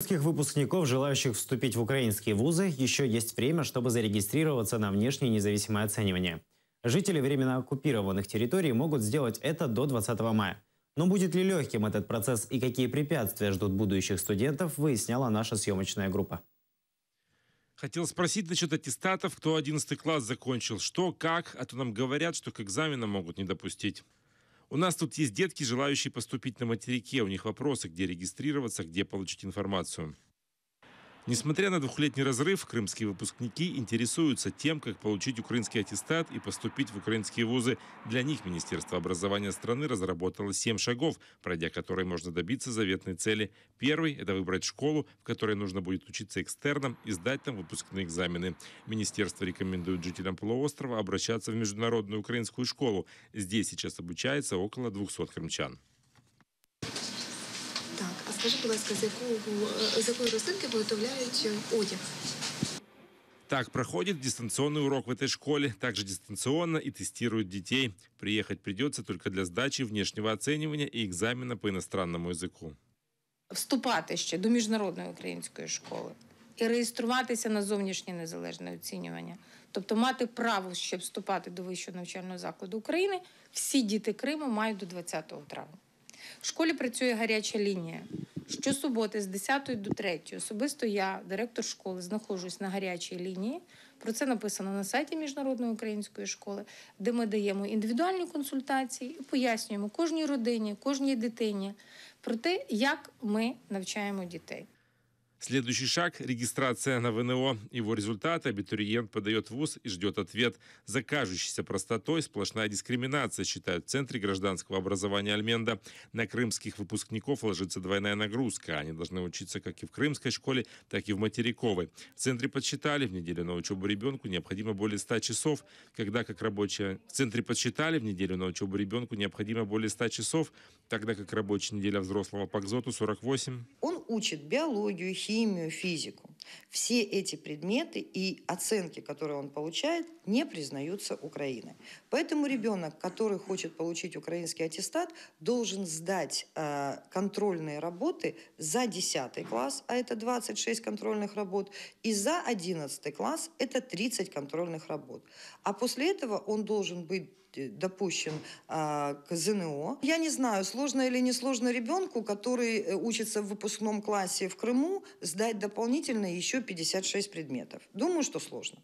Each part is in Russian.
Украинских выпускников, желающих вступить в украинские вузы, еще есть время, чтобы зарегистрироваться на внешнее независимое оценивание. Жители временно оккупированных территорий могут сделать это до 20 мая. Но будет ли легким этот процесс и какие препятствия ждут будущих студентов, выясняла наша съемочная группа. Хотел спросить насчет аттестатов, кто 11 класс закончил, что, как, а то нам говорят, что к экзаменам могут не допустить. У нас тут есть детки, желающие поступить на материке, у них вопросы, где регистрироваться, где получить информацию. Несмотря на двухлетний разрыв, крымские выпускники интересуются тем, как получить украинский аттестат и поступить в украинские вузы. Для них Министерство образования страны разработало 7 шагов, пройдя которые можно добиться заветной цели. Первый – это выбрать школу, в которой нужно будет учиться экстерном и сдать там выпускные экзамены. Министерство рекомендует жителям полуострова обращаться в международную украинскую школу. Здесь сейчас обучается около 200 крымчан. Скажіть, будь ласка, з якої рослинки виготовляють одяг? Так проходит дистанционный урок в этой школе, также дистанционно и тестируют детей. Приехать придется только для сдачи внешнего оценивания и экзамена по иностранному языку. Вступати ще до міжнародної української школи і реєструватися на зовнішнє незалежне оцінювання. Тобто мати право, щоб вступати до вищого навчального закладу України, всі діти Криму мають до 20 травня. В школі працює гаряча лінія. Щосуботи з 10 до 3 особисто я, директор школи, знаходжусь на гарячій лінії. Про це написано на сайті Міжнародної української школи, де ми даємо індивідуальні консультації і пояснюємо кожній родині, кожній дитині про те, як ми навчаємо дітей. Следующий шаг – регистрация на ВНО. Его результаты абитуриент подает в вуз и ждет ответ. За кажущейся простотой сплошная дискриминация, считают в Центре гражданского образования Альменда. На крымских выпускников ложится двойная нагрузка. Они должны учиться как и в крымской школе, так и в материковой. В Центре подсчитали, в неделю на учебу ребенку необходимо более 100 часов, тогда как рабочая неделя взрослого по КЗОТу 48. Он учит биологию, химию, физику. Все эти предметы и оценки, которые он получает, не признаются Украиной. Поэтому ребенок, который хочет получить украинский аттестат, должен сдать контрольные работы за 10 класс, а это 26 контрольных работ, и за 11 класс это 30 контрольных работ. А после этого он должен быть допущен к ЗНО. Я не знаю, сложно или не сложно ребенку, который учится в выпускном классе в Крыму, сдать дополнительно еще 56 предметов. Думаю, что сложно.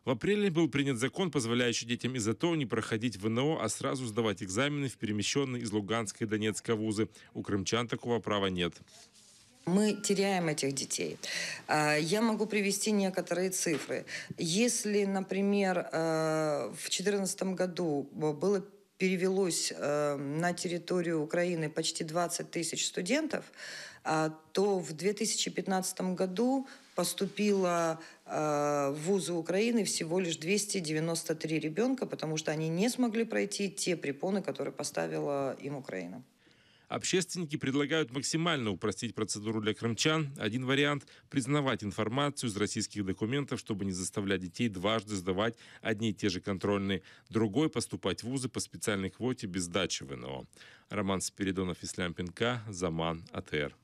В апреле был принят закон, позволяющий детям из АТО не проходить ВНО, а сразу сдавать экзамены в перемещенные из Луганска и Донецка вузы. У крымчан такого права нет. Мы теряем этих детей. Я могу привести некоторые цифры. Если, например, в 2014 году перевелось на территорию Украины почти 20 тысяч студентов, то в 2015 году поступило в вузы Украины всего лишь 293 ребенка, потому что они не смогли пройти те препоны, которые поставила им Украина. Общественники предлагают максимально упростить процедуру для крымчан. Один вариант – признавать информацию из российских документов, чтобы не заставлять детей дважды сдавать одни и те же контрольные. Другой – поступать в вузы по специальной квоте без сдачи ВНО. Роман Спиридонов, Ислам Пенка, Заман, АТР.